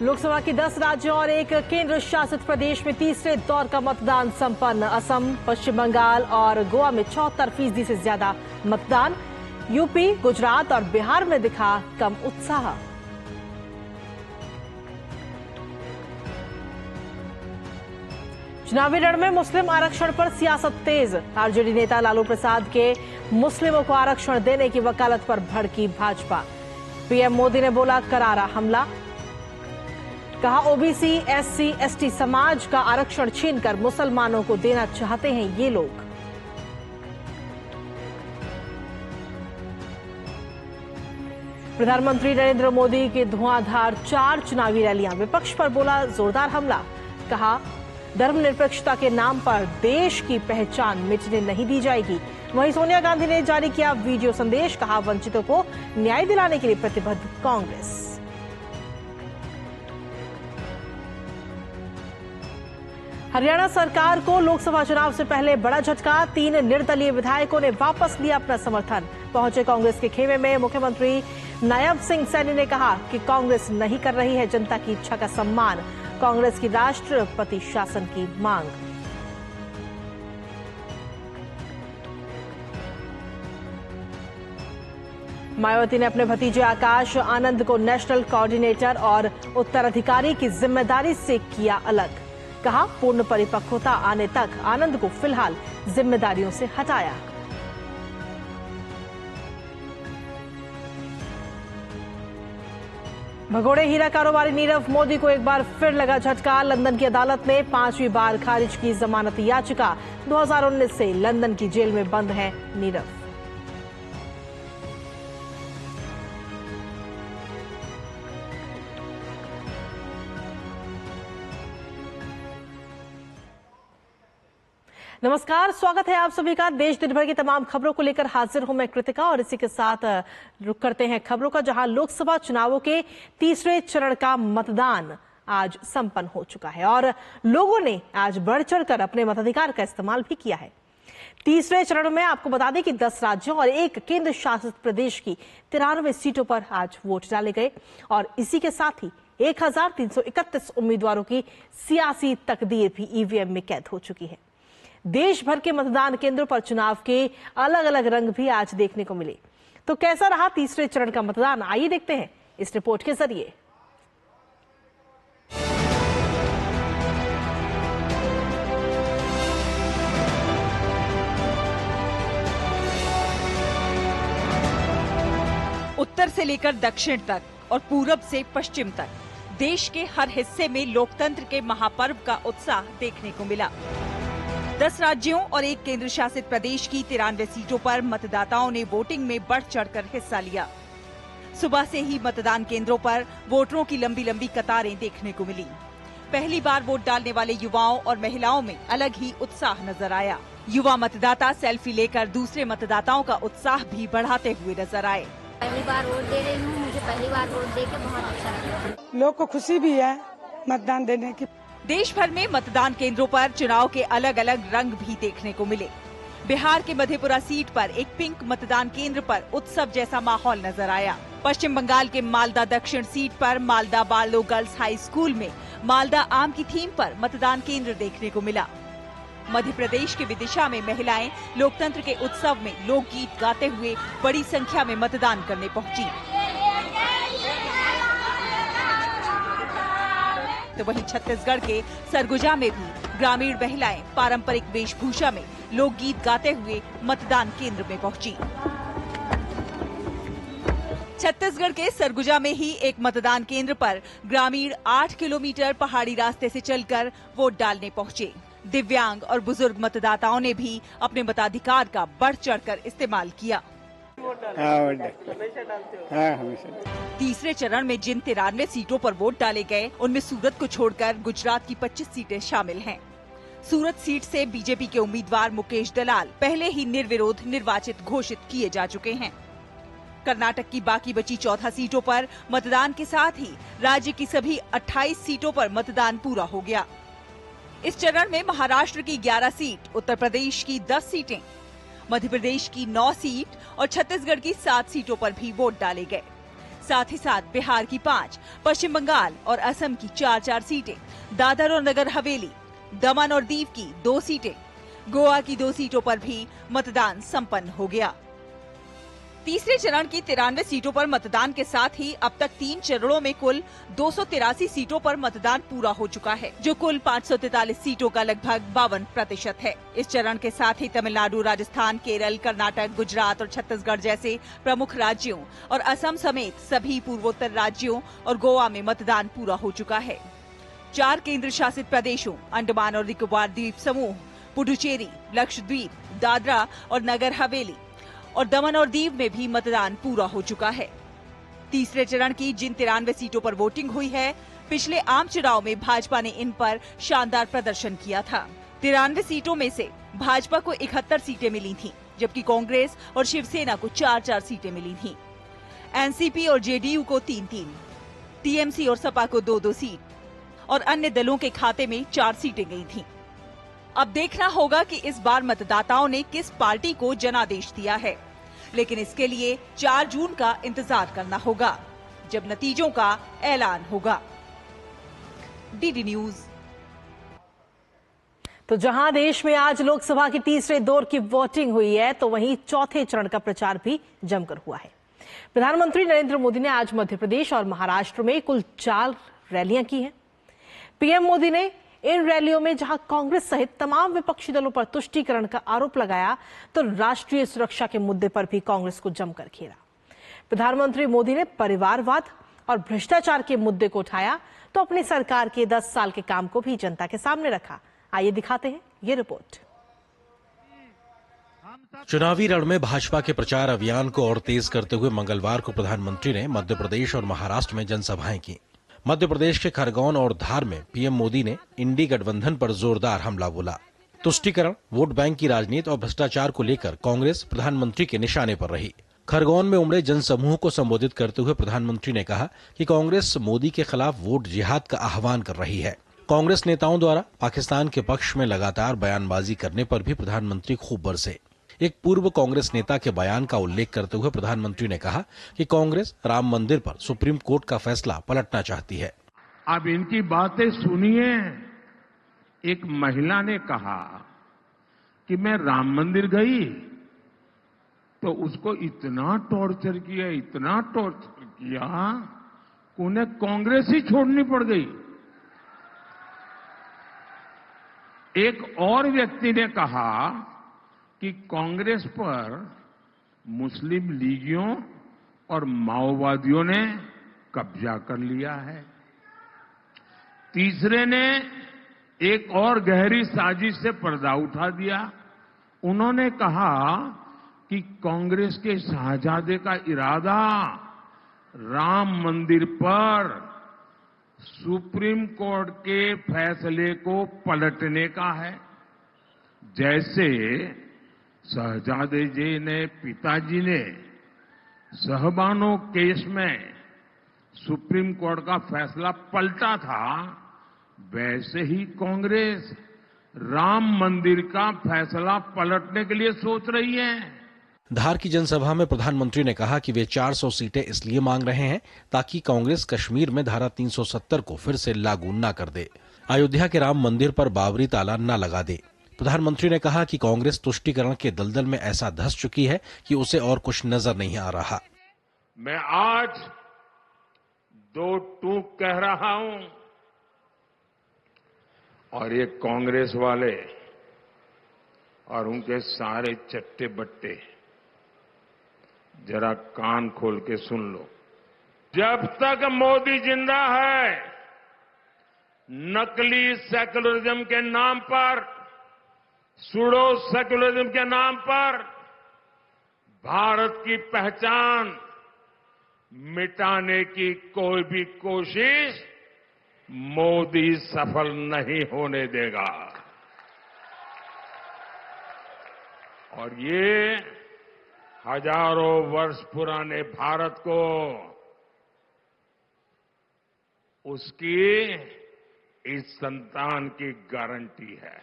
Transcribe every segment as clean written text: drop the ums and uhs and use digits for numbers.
लोकसभा की 10 राज्यों और एक केंद्र शासित प्रदेश में तीसरे दौर का मतदान संपन्न। असम, पश्चिम बंगाल और गोवा में 74% से ज्यादा मतदान। यूपी, गुजरात और बिहार में दिखा कम उत्साह। चुनावी रण में मुस्लिम आरक्षण पर सियासत तेज। आरजेडी नेता लालू प्रसाद के मुस्लिमों को आरक्षण देने की वकालत पर भड़की भाजपा। पीएम मोदी ने बोला करारा हमला। कहा ओबीसी, एससी, एसटी समाज का आरक्षण छीनकर मुसलमानों को देना चाहते हैं ये लोग। प्रधानमंत्री नरेंद्र मोदी की धुआंधार 4 चुनावी रैलियां। विपक्ष पर बोला जोरदार हमला। कहा धर्मनिरपेक्षता के नाम पर देश की पहचान मिटने नहीं दी जाएगी। वहीं सोनिया गांधी ने जारी किया वीडियो संदेश। कहा वंचितों को न्याय दिलाने के लिए प्रतिबद्ध कांग्रेस। हरियाणा सरकार को लोकसभा चुनाव से पहले बड़ा झटका। 3 निर्दलीय विधायकों ने वापस लिया अपना समर्थन। पहुंचे कांग्रेस के खेमे में मुख्यमंत्री नायब सिंह सैनी ने कहा कि कांग्रेस नहीं कर रही है जनता की इच्छा का सम्मान। कांग्रेस की राष्ट्रपति शासन की मांग। मायावती ने अपने भतीजे आकाश आनंद को नेशनल कोऑर्डिनेटर और उत्तराधिकारी की जिम्मेदारी से किया अलग। कहा पूर्ण परिपक्वता आने तक आनंद को फिलहाल जिम्मेदारियों से हटाया। भगोड़े हीरा कारोबारी नीरव मोदी को एक बार फिर लगा झटका। लंदन की अदालत ने 5वीं बार खारिज की जमानत याचिका। 2019 से लंदन की जेल में बंद है नीरव। नमस्कार, स्वागत है आप सभी का। देश दिन भर की तमाम खबरों को लेकर हाजिर हूं मैं कृतिका और इसी के साथ रुक करते हैं खबरों का, जहां लोकसभा चुनावों के तीसरे चरण का मतदान आज संपन्न हो चुका है और लोगों ने आज बढ़ चढ़कर अपने मताधिकार का इस्तेमाल भी किया है। तीसरे चरण में आपको बता दें कि 10 राज्यों और एक केंद्र शासित प्रदेश की 93 सीटों पर आज वोट डाले गए और इसी के साथ ही 1331 उम्मीदवारों की सियासी तकदीर भी ईवीएम में कैद हो चुकी है। देश भर के मतदान केंद्रों पर चुनाव के अलग अलग रंग भी आज देखने को मिले। तो कैसा रहा तीसरे चरण का मतदान, आइए देखते हैं इस रिपोर्ट के जरिए। उत्तर से लेकर दक्षिण तक और पूरब से पश्चिम तक देश के हर हिस्से में लोकतंत्र के महापर्व का उत्साह देखने को मिला। 10 राज्यों और एक केंद्र शासित प्रदेश की 93 सीटों पर मतदाताओं ने वोटिंग में बढ़ चढ़कर हिस्सा लिया। सुबह से ही मतदान केंद्रों पर वोटरों की लंबी लंबी कतारें देखने को मिली। पहली बार वोट डालने वाले युवाओं और महिलाओं में अलग ही उत्साह नजर आया। युवा मतदाता सेल्फी लेकर दूसरे मतदाताओं का उत्साह भी बढ़ाते हुए नजर आए। पहली बार वोट दे रही हूँ, मुझे पहली बार वोट देके बहुत अच्छा लगा। लोग को खुशी भी है मतदान देने की। देश भर में मतदान केंद्रों पर चुनाव के अलग अलग रंग भी देखने को मिले। बिहार के मधेपुरा सीट पर एक पिंक मतदान केंद्र पर उत्सव जैसा माहौल नजर आया। पश्चिम बंगाल के मालदा दक्षिण सीट पर मालदा बालो गर्ल्स हाई स्कूल में मालदा आम की थीम पर मतदान केंद्र देखने को मिला। मध्य प्रदेश के विदिशा में महिलाएं लोकतंत्र के उत्सव में लोकगीत गाते हुए बड़ी संख्या में मतदान करने पहुंची। तो वहीं छत्तीसगढ़ के सरगुजा में भी ग्रामीण महिलाएं पारंपरिक वेशभूषा में लोकगीत गाते हुए मतदान केंद्र में पहुंची। छत्तीसगढ़ के सरगुजा में ही एक मतदान केंद्र पर ग्रामीण 8 किलोमीटर पहाड़ी रास्ते से चलकर वोट डालने पहुंचे। दिव्यांग और बुजुर्ग मतदाताओं ने भी अपने मताधिकार का बढ़ चढ़कर इस्तेमाल किया। तीसरे चरण में जिन 93 सीटों पर वोट डाले गए उनमें सूरत को छोड़कर गुजरात की 25 सीटें शामिल हैं। सूरत सीट से बीजेपी के उम्मीदवार मुकेश दलाल पहले ही निर्विरोध निर्वाचित घोषित किए जा चुके हैं। कर्नाटक की बाकी बची 14 सीटों पर मतदान के साथ ही राज्य की सभी 28 सीटों पर मतदान पूरा हो गया। इस चरण में महाराष्ट्र की 11 सीट, उत्तर प्रदेश की 10 सीटें, मध्य प्रदेश की 9 सीट और छत्तीसगढ़ की 7 सीटों पर भी वोट डाले गए। साथ ही साथ बिहार की 5, पश्चिम बंगाल और असम की 4-4 सीटें, दादर और नगर हवेली, दमन और दीव की 2 सीटें, गोवा की 2 सीटों पर भी मतदान संपन्न हो गया। तीसरे चरण की 93 सीटों पर मतदान के साथ ही अब तक 3 चरणों में कुल 283 सीटों पर मतदान पूरा हो चुका है, जो कुल 543 सीटों का लगभग 52% है। इस चरण के साथ ही तमिलनाडु, राजस्थान, केरल, कर्नाटक, गुजरात और छत्तीसगढ़ जैसे प्रमुख राज्यों और असम समेत सभी पूर्वोत्तर राज्यों और गोवा में मतदान पूरा हो चुका है। 4 केंद्र शासित प्रदेशों अंडमान और निकोबार द्वीप समूह, पुडुचेरी, लक्षद्वीप, दादरा और नगर हवेली और दमन और दीव में भी मतदान पूरा हो चुका है। तीसरे चरण की जिन 93 सीटों पर वोटिंग हुई है, पिछले आम चुनाव में भाजपा ने इन पर शानदार प्रदर्शन किया था। 93 सीटों में से भाजपा को 71 सीटें मिली थीं, जबकि कांग्रेस और शिवसेना को 4-4 सीटें मिली थीं। एनसीपी और जेडीयू को 3-3, टीएमसी और सपा को 2-2 सीट और अन्य दलों के खाते में 4 सीटें गई थीं। अब देखना होगा कि इस बार मतदाताओं ने किस पार्टी को जनादेश दिया है, लेकिन इसके लिए 4 जून का इंतजार करना होगा, जब नतीजों का ऐलान होगा। DD news. तो जहां देश में आज लोकसभा की तीसरे दौर की वोटिंग हुई है, तो वहीं चौथे चरण का प्रचार भी जमकर हुआ है। प्रधानमंत्री नरेंद्र मोदी ने आज मध्य प्रदेश और महाराष्ट्र में कुल 4 रैलियां की हैं। पीएम मोदी ने इन रैलियों में जहां कांग्रेस सहित तमाम विपक्षी दलों पर तुष्टीकरण का आरोप लगाया, तो राष्ट्रीय सुरक्षा के मुद्दे पर भी कांग्रेस को जमकर घेरा। प्रधानमंत्री मोदी ने परिवारवाद और भ्रष्टाचार के मुद्दे को उठाया, तो अपनी सरकार के 10 साल के काम को भी जनता के सामने रखा। आइए दिखाते हैं ये रिपोर्ट। चुनावी रण में भाजपा के प्रचार अभियान को और तेज करते हुए मंगलवार को प्रधानमंत्री ने मध्य प्रदेश और महाराष्ट्र में जनसभाएं की। मध्य प्रदेश के खरगोन और धार में पीएम मोदी ने इंडी गठबंधन पर जोरदार हमला बोला। तुष्टीकरण, वोट बैंक की राजनीति और भ्रष्टाचार को लेकर कांग्रेस प्रधानमंत्री के निशाने पर रही। खरगोन में उमड़े जनसमूह को संबोधित करते हुए प्रधानमंत्री ने कहा कि कांग्रेस मोदी के खिलाफ वोट जिहाद का आह्वान कर रही है। कांग्रेस नेताओं द्वारा पाकिस्तान के पक्ष में लगातार बयानबाजी करने पर भी प्रधानमंत्री खूब बरसे। एक पूर्व कांग्रेस नेता के बयान का उल्लेख करते हुए प्रधानमंत्री ने कहा कि कांग्रेस राम मंदिर पर सुप्रीम कोर्ट का फैसला पलटना चाहती है। अब इनकी बातें सुनिए। एक महिला ने कहा कि मैं राम मंदिर गई तो उसको इतना टॉर्चर किया कि उन्हें कांग्रेस ही छोड़नी पड़ गई। एक और व्यक्ति ने कहा कि कांग्रेस पर मुस्लिम लीगियों और माओवादियों ने कब्जा कर लिया है। तीसरे ने एक और गहरी साजिश से पर्दा उठा दिया। उन्होंने कहा कि कांग्रेस के शाहजादे का इरादा राम मंदिर पर सुप्रीम कोर्ट के फैसले को पलटने का है। जैसे शहजादे जी ने पिताजी ने सहबानो केस में सुप्रीम कोर्ट का फैसला पलटा था, वैसे ही कांग्रेस राम मंदिर का फैसला पलटने के लिए सोच रही है। धार की जनसभा में प्रधानमंत्री ने कहा कि वे 400 सीटें इसलिए मांग रहे हैं ताकि कांग्रेस कश्मीर में धारा 370 को फिर से लागू न कर दे, अयोध्या के राम मंदिर पर बाबरी ताला न लगा दे। प्रधानमंत्री ने कहा कि कांग्रेस तुष्टीकरण के दलदल में ऐसा धंस चुकी है कि उसे और कुछ नजर नहीं आ रहा। मैं आज 2 टूक कह रहा हूं और ये कांग्रेस वाले और उनके सारे चट्टे बट्टे जरा कान खोल के सुन लो। जब तक मोदी जिंदा है, नकली सेकुलरिज्म के नाम पर, सूडो सेकुलरिज्म के नाम पर भारत की पहचान मिटाने की कोई भी कोशिश मोदी सफल नहीं होने देगा। और ये हजारों वर्ष पुराने भारत को उसकी इस संतान की गारंटी है।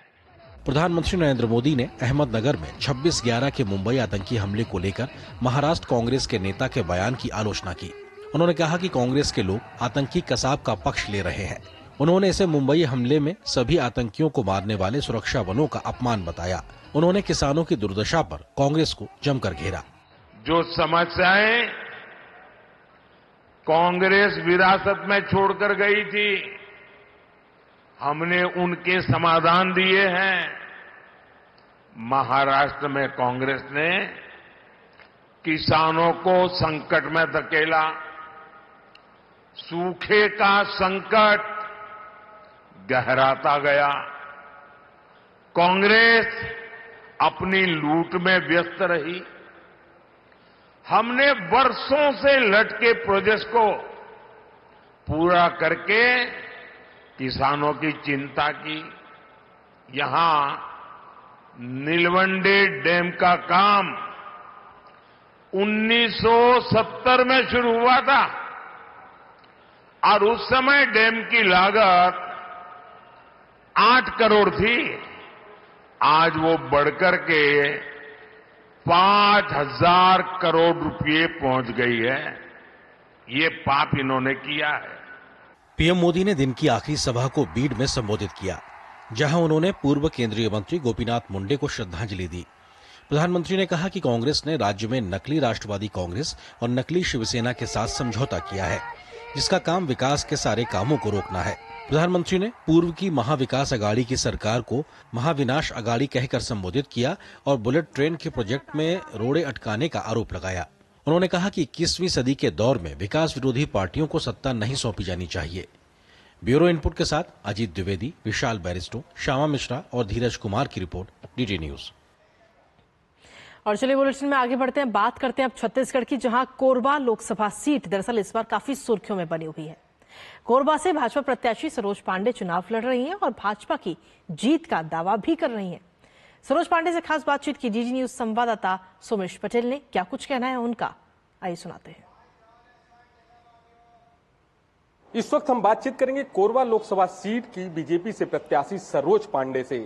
प्रधानमंत्री नरेंद्र मोदी ने अहमदनगर में 26/11 के मुंबई आतंकी हमले को लेकर महाराष्ट्र कांग्रेस के नेता के बयान की आलोचना की। उन्होंने कहा कि कांग्रेस के लोग आतंकी कसाब का पक्ष ले रहे हैं। उन्होंने इसे मुंबई हमले में सभी आतंकियों को मारने वाले सुरक्षा बलों का अपमान बताया। उन्होंने किसानों की दुर्दशा पर कांग्रेस को जमकर घेरा। जो समस्याएं कांग्रेस विरासत में छोड़कर गई थी, हमने उनके समाधान दिए हैं। महाराष्ट्र में कांग्रेस ने किसानों को संकट में धकेला। सूखे का संकट गहराता गया। कांग्रेस अपनी लूट में व्यस्त रही। हमने वर्षों से लटके प्रोजेक्ट को पूरा करके किसानों की चिंता की। यहां नीलवंडे डैम का काम 1970 में शुरू हुआ था और उस समय डैम की लागत 8 करोड़ थी। आज वो बढ़कर के 5,000 करोड़ रुपए पहुंच गई है। ये पाप इन्होंने किया है। पीएम मोदी ने दिन की आखिरी सभा को बीड में संबोधित किया, जहां उन्होंने पूर्व केंद्रीय मंत्री गोपीनाथ मुंडे को श्रद्धांजलि दी। प्रधानमंत्री ने कहा कि कांग्रेस ने राज्य में नकली राष्ट्रवादी कांग्रेस और नकली शिवसेना के साथ समझौता किया है, जिसका काम विकास के सारे कामों को रोकना है। प्रधानमंत्री ने पूर्व की महाविकास अघाड़ी की सरकार को महाविनाश अघाड़ी कहकर संबोधित किया और बुलेट ट्रेन के प्रोजेक्ट में रोड़े अटकाने का आरोप लगाया। उन्होंने कहा कि 21वीं सदी के दौर में विकास विरोधी पार्टियों को सत्ता नहीं सौंपी जानी चाहिए। ब्यूरो इनपुट के साथ अजीत द्विवेदी, विशाल बैरिस्टो, श्यामा मिश्रा और धीरज कुमार की रिपोर्ट, डीडी न्यूज। और चलिए बुलेटिन में आगे बढ़ते हैं, बात करते हैं अब छत्तीसगढ़ की, जहां कोरबा लोकसभा सीट दरअसल इस बार काफी सुर्खियों में बनी हुई है। कोरबा से भाजपा प्रत्याशी सरोज पांडे चुनाव लड़ रही हैं और भाजपा की जीत का दावा भी कर रही हैं। सरोज पांडे से खास बातचीत की डीडी न्यूज संवाददाता सोमेश पटेल ने। क्या कुछ कहना है उनका, आइए सुनाते हैं। इस वक्त हम बातचीत करेंगे कोरबा लोकसभा सीट की बीजेपी से प्रत्याशी सरोज पांडे से।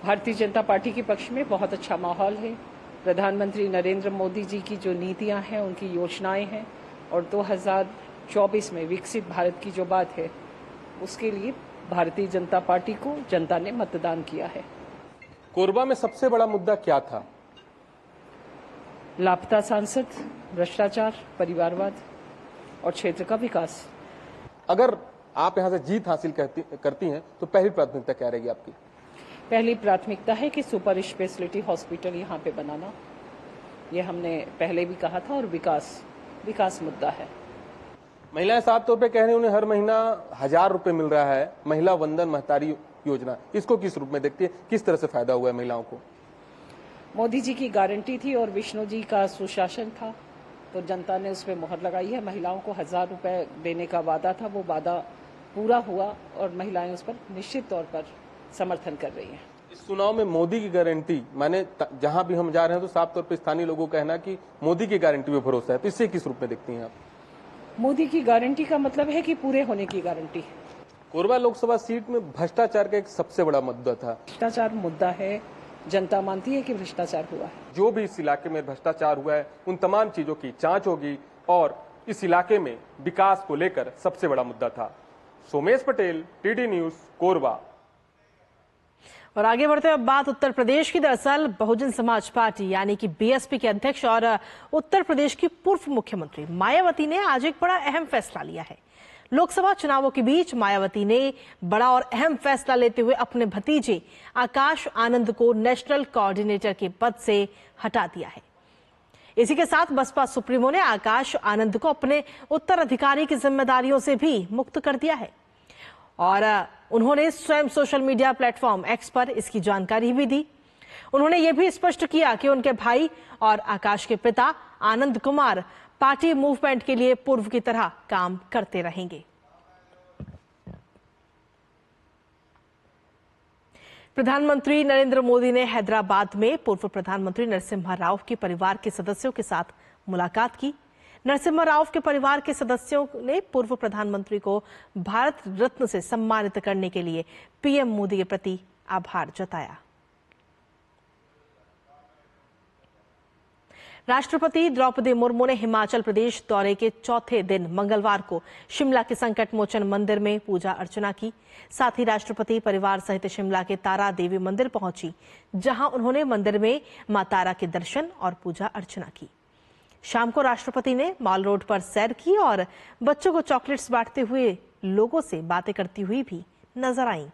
भारतीय जनता पार्टी के पक्ष में बहुत अच्छा माहौल है। प्रधानमंत्री नरेंद्र मोदी जी की जो नीतियां हैं, उनकी योजनाएं हैं और 2024 में विकसित भारत की जो बात है, उसके लिए भारतीय जनता पार्टी को जनता ने मतदान किया है। कोरबा में सबसे बड़ा मुद्दा क्या था? लापता सांसद, भ्रष्टाचार, परिवारवाद और क्षेत्र का विकास। अगर आप यहां से जीत हासिल करती हैं तो पहली प्राथमिकता क्या रहेगी आपकी? पहली प्राथमिकता है कि सुपर स्पेशलिटी हॉस्पिटल यहाँ पे बनाना। ये हमने पहले भी कहा था और विकास मुद्दा है। महिलाएं साफ तौर पे कह रही हैं उन्हें हर महीना 1,000 रुपए मिल रहा है। महिला वंदन महतारी योजना, इसको किस रूप में देखती है? किस तरह से फायदा हुआ है महिलाओं को? मोदी जी की गारंटी थी और विष्णु जी का सुशासन था, तो जनता ने उस पर मुहर लगाई है। महिलाओं को 1,000 रुपए देने का वादा था, वो वादा पूरा हुआ और महिलाएं उस पर निश्चित तौर पर समर्थन कर रही हैं। इस चुनाव में मोदी की गारंटी, माने जहां भी हम जा रहे हैं तो साफ तौर पर स्थानीय लोगों का कहना कि मोदी की गारंटी पे भरोसा है, तो इससे किस रूप में देखती हैं आप? मोदी की गारंटी का मतलब है कि पूरे होने की गारंटी। कोरबा लोकसभा सीट में भ्रष्टाचार का एक सबसे बड़ा मुद्दा था। भ्रष्टाचार मुद्दा है, जनता मानती है कि भ्रष्टाचार हुआ है। जो भी इस इलाके में भ्रष्टाचार हुआ है, उन तमाम चीजों की जांच होगी और इस इलाके में विकास को लेकर सबसे बड़ा मुद्दा था। Somesh Patel, TD news, Korba. और आगे बढ़ते हैं, अब बात उत्तर प्रदेश की। दरअसल बहुजन समाज पार्टी यानी कि बीएसपी के अध्यक्ष और उत्तर प्रदेश की पूर्व मुख्यमंत्री मायावती ने आज एक बड़ा अहम फैसला लिया है। लोकसभा चुनावों के बीच मायावती ने बड़ा और अहम फैसला लेते हुए अपने भतीजे आकाश आनंद को नेशनल कोऑर्डिनेटर के पद से हटा दिया है। इसी के साथ बसपा सुप्रीमो ने आकाश आनंद को अपने उत्तराधिकारी की जिम्मेदारियों से भी मुक्त कर दिया है और उन्होंने स्वयं सोशल मीडिया प्लेटफॉर्म एक्स पर इसकी जानकारी भी दी। उन्होंने ये भी स्पष्ट किया कि उनके भाई और आकाश के पिता आनंद कुमार पार्टी मूवमेंट के लिए पूर्व की तरह काम करते रहेंगे। प्रधानमंत्री नरेंद्र मोदी ने हैदराबाद में पूर्व प्रधानमंत्री नरसिम्हा राव के परिवार के सदस्यों के साथ मुलाकात की। नरसिम्हा राव के परिवार के सदस्यों ने पूर्व प्रधानमंत्री को भारत रत्न से सम्मानित करने के लिए पीएम मोदी के प्रति आभार जताया। राष्ट्रपति द्रौपदी मुर्मू ने हिमाचल प्रदेश दौरे के चौथे दिन मंगलवार को शिमला के संकट मोचन मंदिर में पूजा अर्चना की। साथ ही राष्ट्रपति परिवार सहित शिमला के तारा देवी मंदिर पहुंची, जहां उन्होंने मंदिर में मां तारा के दर्शन और पूजा अर्चना की। शाम को राष्ट्रपति ने मॉल रोड पर सैर की और बच्चों को चॉकलेट्स बांटते हुए लोगों से बातें करती हुई भी नजर आईं।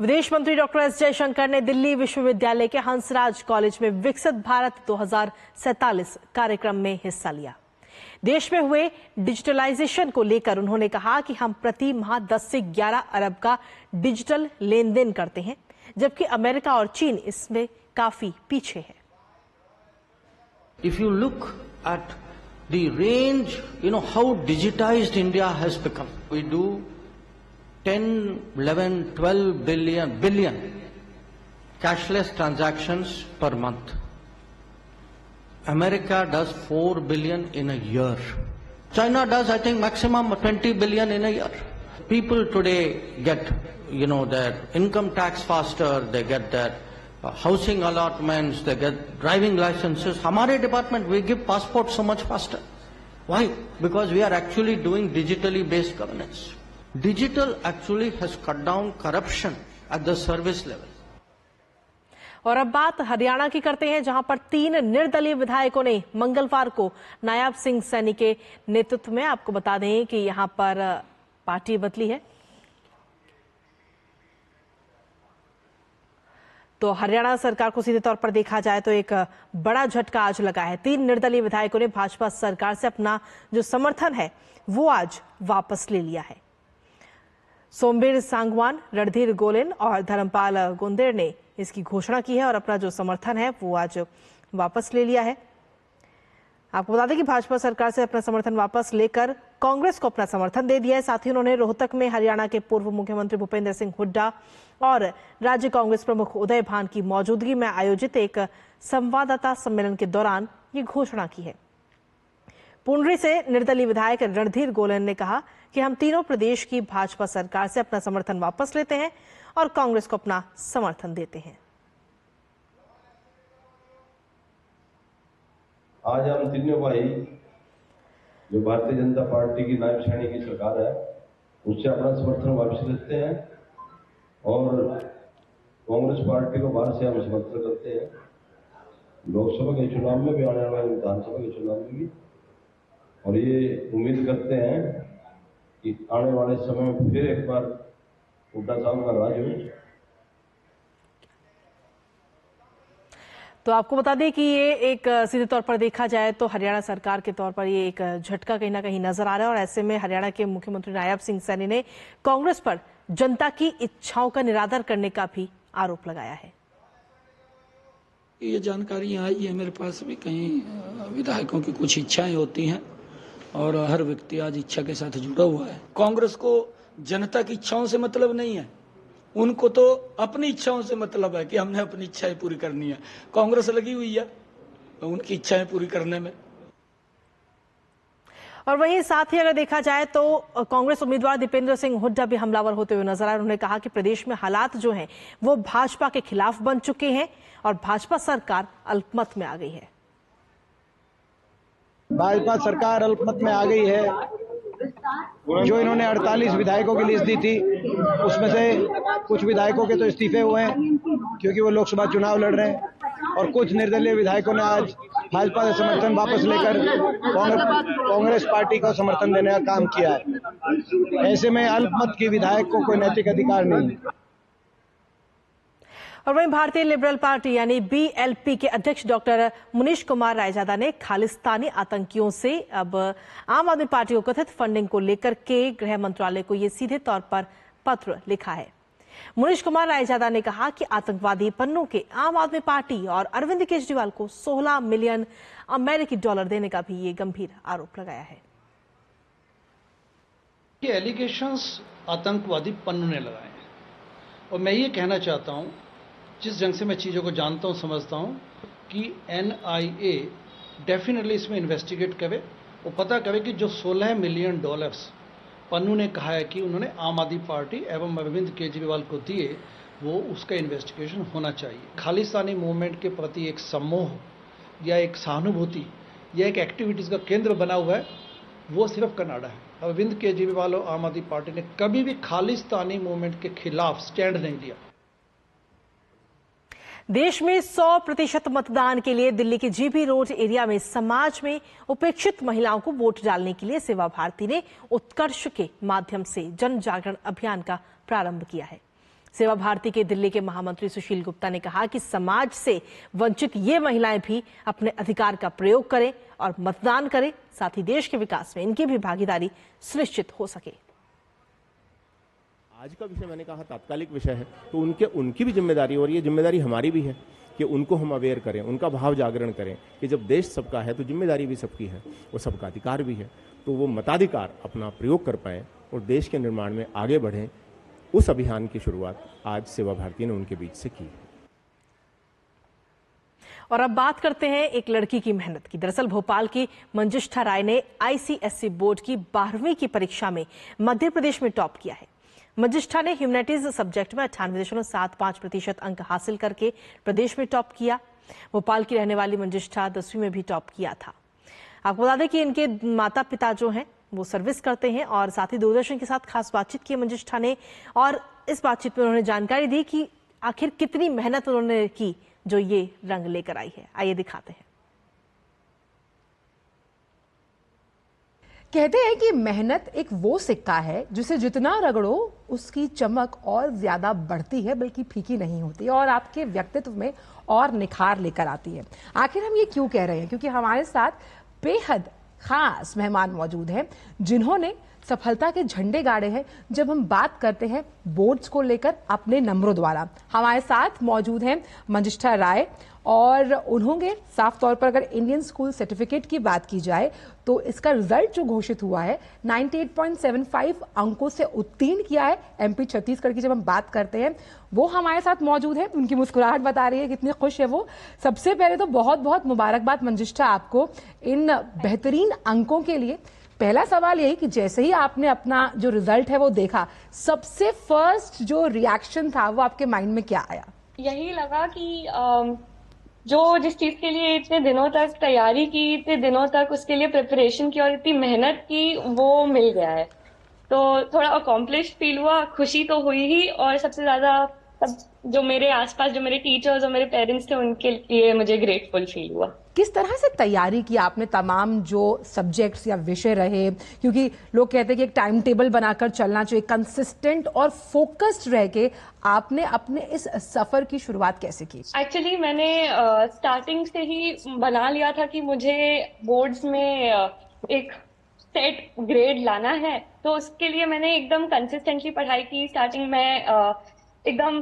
विदेश मंत्री डॉक्टर एस जयशंकर ने दिल्ली विश्वविद्यालय के हंसराज कॉलेज में विकसित भारत 2047 कार्यक्रम में हिस्सा लिया। देश में हुए डिजिटलाइजेशन को लेकर उन्होंने कहा कि हम प्रति माह 10 से 11 अरब का डिजिटल लेन देन करते हैं, जबकि अमेरिका और चीन इसमें काफी पीछे है। If you look at the range, how digitized India has become. We do 10, 11, 12 billion cashless transactions per month. America does 4 billion in a year. China does, I think, maximum 20 billion in a year. People today get, their income tax faster, they get their housing allotments, they get driving licenses. Hamare department, we give passports so much faster. Why? Because we are actually doing digitally based governance. Digital actually has cut down corruption at the service level. और अब बात हरियाणा की करते हैं, जहां पर 3 निर्दलीय विधायकों ने मंगलवार को नायब सिंह सैनी के नेतृत्व में, आपको बता दें कि यहां पर पार्टी बदली है, तो हरियाणा सरकार को सीधे तौर पर देखा जाए तो एक बड़ा झटका आज लगा है। 3 निर्दलीय विधायकों ने भाजपा सरकार से अपना जो समर्थन है वो आज वापस ले लिया है। सोमबीर सांगवान, रणधीर गोलेन और धर्मपाल गुंदेर ने इसकी घोषणा की है और अपना जो समर्थन है वो आज वापस ले लिया है। आपको बता दें कि भाजपा सरकार से अपना समर्थन वापस लेकर कांग्रेस को अपना समर्थन दे दिया है। साथ ही उन्होंने रोहतक में हरियाणा के पूर्व मुख्यमंत्री भूपेंद्र सिंह हुड्डा और राज्य कांग्रेस प्रमुख उदय भान की मौजूदगी में आयोजित एक संवाददाता सम्मेलन के दौरान ये घोषणा की है। पुंडरी से निर्दलीय विधायक रणधीर गोलेन ने कहा कि हम तीनों प्रदेश की भाजपा सरकार से अपना समर्थन वापस लेते हैं और कांग्रेस को अपना समर्थन देते हैं। आज हम तीनों भाई जो भारतीय जनता पार्टी की नायब श्रेणी की सरकार है उससे अपना समर्थन वापस लेते हैं और कांग्रेस पार्टी को बाहर से हम समर्थन करते हैं, लोकसभा के चुनाव में भी, आने वाले विधानसभा के चुनाव में भी, और ये उम्मीद करते हैं कि आने वाले समय में फिर एक बार हुड्डा साहब का राज हो। तो आपको बता दें कि ये एक सीधे तौर पर देखा जाए तो हरियाणा सरकार के तौर पर ये एक झटका कहीं ना कहीं नजर आ रहा है और ऐसे में हरियाणा के मुख्यमंत्री नायब सिंह सैनी ने कांग्रेस पर जनता की इच्छाओं का निरादर करने का भी आरोप लगाया है। ये जानकारी आई है मेरे पास भी, कहीं विधायकों की कुछ इच्छाएं होती हैं और हर व्यक्ति आज इच्छा के साथ जुड़ा हुआ है। कांग्रेस को जनता की इच्छाओं से मतलब नहीं है, उनको तो अपनी इच्छाओं से मतलब है कि हमने अपनी इच्छाएं पूरी करनी है। कांग्रेस लगी हुई है उनकी इच्छाएं पूरी करने में। और वहीं साथ ही अगर देखा जाए तो कांग्रेस उम्मीदवार दीपेंद्र सिंह हुड्डा भी हमलावर होते हुए नजर आए। उन्होंने कहा कि प्रदेश में हालात जो हैं वो भाजपा के खिलाफ बन चुके हैं और भाजपा सरकार अल्पमत में आ गई है। भाजपा सरकार अल्पमत में आ गई है। जो इन्होंने 48 विधायकों की लिस्ट दी थी उसमें से कुछ विधायकों के तो इस्तीफे हुए हैं क्योंकि वो लोकसभा चुनाव लड़ रहे हैं और कुछ निर्दलीय विधायकों ने आज भाजपा से समर्थन वापस लेकर कांग्रेस पार्टी को समर्थन देने का काम किया है। ऐसे में अल्पमत के विधायक को कोई नैतिक अधिकार नहीं है। और वहीं भारतीय लिबरल पार्टी यानी बीएलपी के अध्यक्ष डॉक्टर मुनीश कुमार रायजादा ने खालिस्तानी आतंकियों से अब आम आदमी पार्टी को कथित फंडिंग को लेकर के गृह मंत्रालय को ये सीधे तौर पर पत्र लिखा है। मुनीश कुमार रायजादा ने कहा कि आतंकवादी पन्नों के आम आदमी पार्टी और अरविंद केजरीवाल को 16 मिलियन अमेरिकी डॉलर देने का भी ये गंभीर आरोप लगाया है। ये एलिगेशंस आतंकवादी पन्नों ने लगाए हैं और मैं ये कहना चाहता हूं, जिस ढंग से मैं चीज़ों को जानता हूं, समझता हूं कि एनआईए डेफिनेटली इसमें इन्वेस्टिगेट करे और पता करे कि जो 16 मिलियन डॉलर्स पन्नू ने कहा है कि उन्होंने आम आदमी पार्टी एवं अरविंद केजरीवाल को दिए, वो उसका इन्वेस्टिगेशन होना चाहिए। खालिस्तानी मूवमेंट के प्रति एक सम्मोह या एक सहानुभूति या एक एक्टिविटीज़ का केंद्र बना हुआ है, वो सिर्फ कनाडा है। अरविंद केजरीवाल और आम आदमी पार्टी ने कभी भी खालिस्तानी मूवमेंट के खिलाफ स्टैंड नहीं लिया। देश में 100% मतदान के लिए दिल्ली के जीबी रोड एरिया में समाज में उपेक्षित महिलाओं को वोट डालने के लिए सेवा भारती ने उत्कर्ष के माध्यम से जन जागरण अभियान का प्रारंभ किया है। सेवा भारती के दिल्ली के महामंत्री सुशील गुप्ता ने कहा कि समाज से वंचित ये महिलाएं भी अपने अधिकार का प्रयोग करें और मतदान करें, साथ ही देश के विकास में इनकी भी भागीदारी सुनिश्चित हो सके। आज का विषय मैंने कहा तात्कालिक विषय है, तो उनकी भी जिम्मेदारी और ये जिम्मेदारी हमारी भी है कि उनको हम अवेयर करें, उनका भाव जागरण करें कि जब देश सबका है तो जिम्मेदारी भी सबकी है, वो सबका अधिकार भी है, तो वो मताधिकार अपना प्रयोग कर पाएं और देश के निर्माण में आगे बढ़ें। उस अभियान की शुरुआत आज सेवा भारती ने उनके बीच से की। और अब बात करते हैं एक लड़की की मेहनत की। दरअसल भोपाल की मंजिष्ठा राय ने आईसीएसई बोर्ड की 12वीं की परीक्षा में मध्य प्रदेश में टॉप किया है। मंजिष्ठा ने ह्यूमैनिटीज सब्जेक्ट में 98.75% अंक हासिल करके प्रदेश में टॉप किया। भोपाल की रहने वाली मंजिष्ठा 10वीं में भी टॉप किया था। आपको बता दें कि इनके माता पिता जो हैं वो सर्विस करते हैं और साथ ही दूरदर्शन के साथ खास बातचीत की मंजिष्ठा ने, और इस बातचीत में उन्होंने जानकारी दी कि आखिर कितनी मेहनत उन्होंने की जो ये रंग लेकर आई है। आइए दिखाते हैं। कहते हैं कि मेहनत एक वो सिक्का है जिसे जितना रगड़ो उसकी चमक और ज्यादा बढ़ती है, बल्कि फीकी नहीं होती और आपके व्यक्तित्व में और निखार लेकर आती है। आखिर हम ये क्यों कह रहे हैं? क्योंकि हमारे साथ बेहद खास मेहमान मौजूद हैं जिन्होंने सफलता के झंडे गाड़े हैं जब हम बात करते हैं बोर्ड्स को लेकर अपने नंबरों द्वारा। हमारे साथ मौजूद हैं मंजिष्ठा राय और उन्होंने साफ तौर पर अगर इंडियन स्कूल सर्टिफिकेट की बात की जाए तो इसका रिजल्ट जो घोषित हुआ है 98.75 अंकों से उत्तीर्ण किया है। एमपी छत्तीसगढ़ की जब हम बात करते हैं वो हमारे साथ मौजूद है। उनकी मुस्कुराहट बता रही है कितनी खुश है वो। सबसे पहले तो बहुत बहुत मुबारकबाद मंजिष्ठा आपको इन बेहतरीन अंकों के लिए। पहला सवाल यही कि जैसे ही आपने अपना जो रिजल्ट है वो देखा, सबसे फर्स्ट जो रिएक्शन था वो आपके माइंड में क्या आया? यही लगा कि जो जिस चीज के लिए इतने दिनों तक तैयारी की, इतने दिनों तक उसके लिए प्रिपरेशन की और इतनी मेहनत की, वो मिल गया है। तो थोड़ा अकॉम्प्लिश फील हुआ, खुशी तो हुई ही, और सबसे ज्यादा सब जो मेरे आसपास जो मेरे टीचर्स और मेरे पेरेंट्स थे उनके लिए मुझे ग्रेटफुल फील हुआ। किस तरह से तैयारी की आपने? तमाम जो सब्जेक्ट्स या विषय रहे, क्योंकि लोग कहते हैं कि एक टाइम टेबल बनाकर चलना चाहिए, कंसिस्टेंट और फोकस्ड रह के आपने अपने इस सफर की शुरुआत कैसे की? एक्चुअली मैंने स्टार्टिंग से ही बना लिया था कि मुझे बोर्ड्स में एक सेट ग्रेड लाना है, तो उसके लिए मैंने एकदम कंसिस्टेंटली पढ़ाई की। स्टार्टिंग में एकदम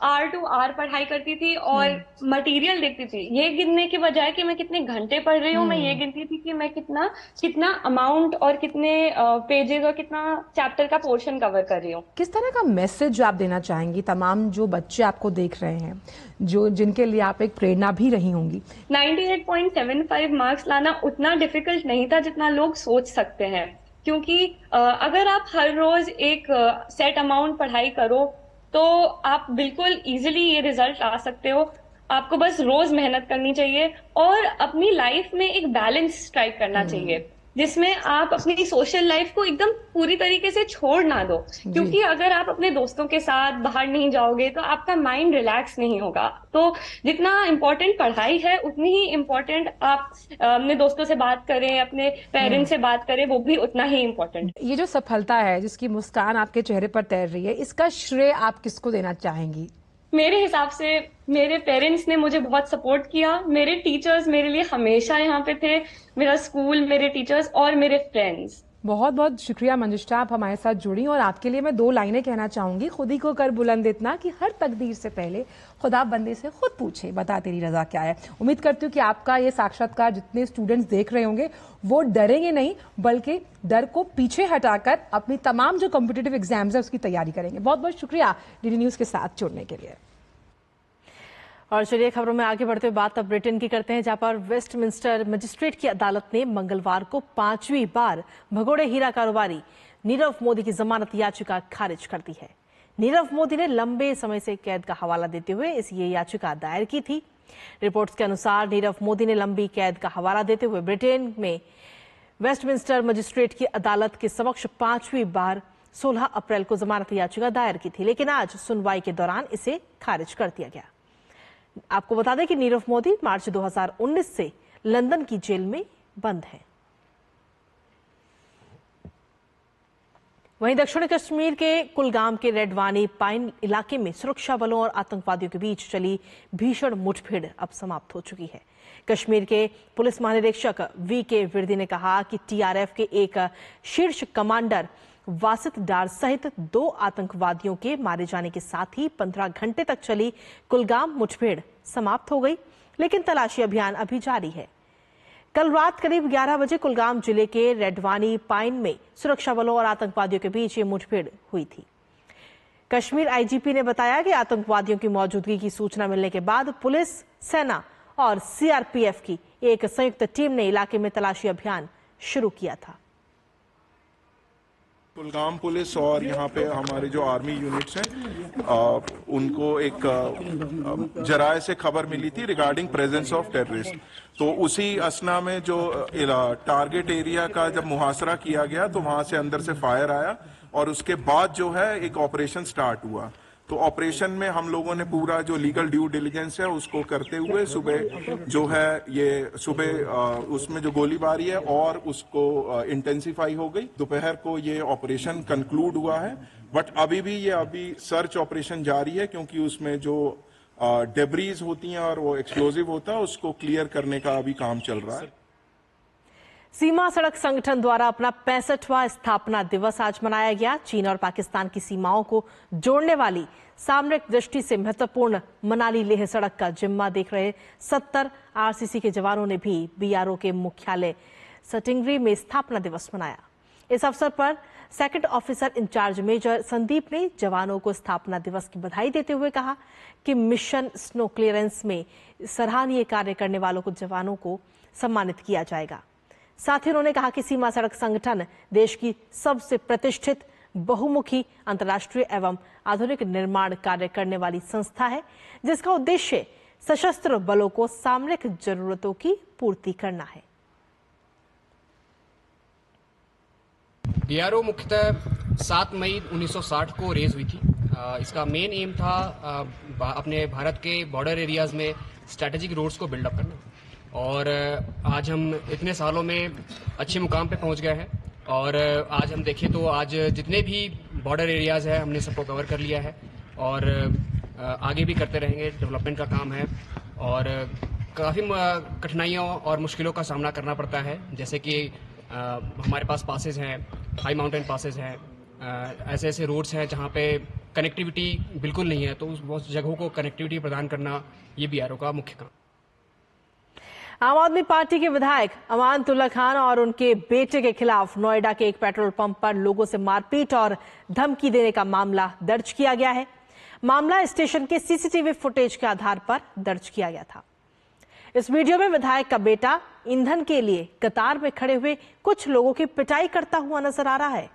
आर टू आर पढ़ाई करती थी और मटेरियल देखती थी। ये गिनने के बजाय कि मैं कितने घंटे पढ़ रही हूँ, मैं ये गिनती थी कि मैं कितना अमाउंट और कितने पेजेस और कितना चैप्टर का पोर्शन कवर कर रही हूँ। किस तरह का मैसेज आप देना चाहेंगी तमाम जो बच्चे आपको देख रहे हैं, जो जिनके लिए आप एक प्रेरणा भी रही होंगी? 98.75 मार्क्स लाना उतना डिफिकल्ट नहीं था जितना लोग सोच सकते हैं, क्योंकि अगर आप हर रोज एक सेट अमाउंट पढ़ाई करो तो आप बिल्कुल इजीली ये रिजल्ट ला सकते हो। आपको बस रोज मेहनत करनी चाहिए और अपनी लाइफ में एक बैलेंस स्ट्राइक करना चाहिए, जिसमें आप अपनी सोशल लाइफ को एकदम पूरी तरीके से छोड़ ना दो। क्योंकि अगर आप अपने दोस्तों के साथ बाहर नहीं जाओगे तो आपका माइंड रिलैक्स नहीं होगा। तो जितना इम्पोर्टेंट पढ़ाई है उतनी ही इम्पोर्टेंट आप अपने दोस्तों से बात करें, अपने पेरेंट्स से बात करें, वो भी उतना ही इम्पोर्टेंट। ये जो सफलता है, जिसकी मुस्कान आपके चेहरे पर तैर रही है, इसका श्रेय आप किसको देना चाहेंगी? मेरे हिसाब से मेरे पेरेंट्स ने मुझे बहुत सपोर्ट किया। मेरे टीचर्स मेरे लिए हमेशा यहाँ पे थे, मेरा स्कूल, मेरे टीचर्स और मेरे फ्रेंड्स। बहुत बहुत शुक्रिया मंजिष्ठा, आप हमारे साथ जुड़ी। और आपके लिए मैं 2 लाइनें कहना चाहूंगी। खुद ही को कर बुलंद इतना कि हर तकदीर से पहले खुदा बंदे से खुद पूछे, बता तेरी रजा क्या है। उम्मीद करती हूँ कि आपका ये साक्षात्कार जितने स्टूडेंट्स देख रहे होंगे वो डरेंगे नहीं, बल्कि डर को पीछे हटाकर अपनी तमाम जो कॉम्पिटिटिव एग्जाम्स है उसकी तैयारी करेंगे। बहुत बहुत शुक्रिया डीडी न्यूज के साथ जुड़ने के लिए। और चलिए खबरों में आगे बढ़ते हुए बात अब ब्रिटेन की करते हैं, जहां पर वेस्टमिंस्टर मजिस्ट्रेट की अदालत ने मंगलवार को 5वीं बार भगोड़े हीरा कारोबारी नीरव मोदी की जमानत याचिका खारिज कर दी है। नीरव मोदी ने लंबे समय से कैद का हवाला देते हुए ये याचिका दायर की थी। रिपोर्ट्स के अनुसार नीरव मोदी ने लंबी कैद का हवाला देते हुए ब्रिटेन में वेस्टमिंस्टर मजिस्ट्रेट की अदालत के समक्ष 5वीं बार 16 अप्रैल को जमानत याचिका दायर की थी, लेकिन आज सुनवाई के दौरान इसे खारिज कर दिया गया। आपको बता दें कि नीरव मोदी मार्च 2019 से लंदन की जेल में बंद है। वहीं दक्षिण कश्मीर के कुलगाम के रेडवानी पाइन इलाके में सुरक्षा बलों और आतंकवादियों के बीच चली भीषण मुठभेड़ अब समाप्त हो चुकी है। कश्मीर के पुलिस महानिरीक्षक वी.के. विर्दी ने कहा कि टीआरएफ के एक शीर्ष कमांडर वासित डार सहित 2 आतंकवादियों के मारे जाने के साथ ही 15 घंटे तक चली कुलगाम मुठभेड़ समाप्त हो गई, लेकिन तलाशी अभियान अभी जारी है। कल रात करीब 11 बजे कुलगाम जिले के रेडवानी पाइन में सुरक्षा बलों और आतंकवादियों के बीच ये मुठभेड़ हुई थी। कश्मीर आईजीपी ने बताया कि आतंकवादियों की मौजूदगी की सूचना मिलने के बाद पुलिस, सेना और सीआरपीएफ की एक संयुक्त टीम ने इलाके में तलाशी अभियान शुरू किया था। कुलगाम पुलिस और यहाँ पे हमारे जो आर्मी यूनिट्स हैं उनको एक जराये से खबर मिली थी रिगार्डिंग प्रेजेंस ऑफ टेररिस्ट। तो उसी असना में जो टारगेट एरिया का जब मुहासरा किया गया तो वहां से अंदर से फायर आया और उसके बाद जो है एक ऑपरेशन स्टार्ट हुआ। तो ऑपरेशन में हम लोगों ने पूरा जो लीगल ड्यू डिलीजेंस है उसको करते हुए सुबह जो है ये सुबह उसमें जो गोलीबारी है और उसको इंटेंसिफाई हो गई। दोपहर को ये ऑपरेशन कंक्लूड हुआ है, बट अभी सर्च ऑपरेशन जारी है क्योंकि उसमें जो डेब्रीज होती हैं और वो एक्सप्लोजिव होता है उसको क्लियर करने का अभी काम चल रहा है। सीमा सड़क संगठन द्वारा अपना 65वां स्थापना दिवस आज मनाया गया। चीन और पाकिस्तान की सीमाओं को जोड़ने वाली सामरिक दृष्टि से महत्वपूर्ण मनाली लेह सड़क का जिम्मा देख रहे 70 आरसीसी के जवानों ने भी बीआरओ के मुख्यालय सटिंगरी में स्थापना दिवस मनाया। इस अवसर पर second officer incharge major Sandeep ने जवानों को स्थापना दिवस की बधाई देते हुए कहा कि मिशन स्नो क्लियरेंस में सराहनीय कार्य करने वालों को जवानों को सम्मानित किया जाएगा। साथ ही उन्होंने कहा कि सीमा सड़क संगठन देश की सबसे प्रतिष्ठित बहुमुखी अंतर्राष्ट्रीय एवं आधुनिक निर्माण कार्य करने वाली संस्था है, जिसका उद्देश्य सशस्त्र बलों को सामरिक जरूरतों की पूर्ति करना है। बीआरओ मुख्यतः 7 मई 1960 को रेज हुई थी। इसका मेन एम था अपने भारत के बॉर्डर एरियाज में स्ट्रैटेजिक रोड्स को बिल्डअप करना, और आज हम इतने सालों में अच्छे मुकाम पे पहुंच गए हैं। और आज हम देखें तो आज जितने भी बॉर्डर एरियाज है हमने सबको कवर कर लिया है और आगे भी करते रहेंगे। डेवलपमेंट का काम है और काफ़ी कठिनाइयों और मुश्किलों का सामना करना पड़ता है, जैसे कि हमारे पास पासेज हैं, हाई माउंटेन पासेज हैं, ऐसे ऐसे रोड्स हैं जहाँ पे कनेक्टिविटी बिल्कुल नहीं है, तो उस जगहों को कनेक्टिविटी प्रदान करना ये बीआरओ का मुख्य काम। आम आदमी पार्टी के विधायक अमानतुल्ला खान और उनके बेटे के खिलाफ नोएडा के एक पेट्रोल पंप पर लोगों से मारपीट और धमकी देने का मामला दर्ज किया गया है। मामला स्टेशन के सीसीटीवी फुटेज के आधार पर दर्ज किया गया था। इस वीडियो में विधायक का बेटा ईंधन के लिए कतार में खड़े हुए कुछ लोगों की पिटाई करता हुआ नजर आ रहा है।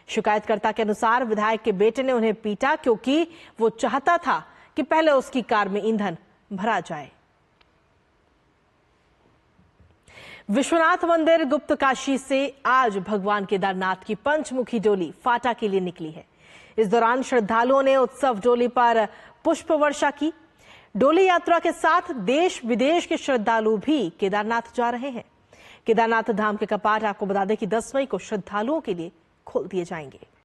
शिकायतकर्ता के अनुसार विधायक के बेटे ने उन्हें पीटा क्योंकि वो चाहता था कि पहले उसकी कार में ईंधन भरा जाए। विश्वनाथ मंदिर गुप्त काशी से आज भगवान केदारनाथ की पंचमुखी डोली फाटा के लिए निकली है। इस दौरान श्रद्धालुओं ने उत्सव डोली पर पुष्प वर्षा की। डोली यात्रा के साथ देश विदेश के श्रद्धालु भी केदारनाथ जा रहे हैं। केदारनाथ धाम के कपाट आपको बता दें कि 10 मई को श्रद्धालुओं के लिए खोल दिए जाएंगे।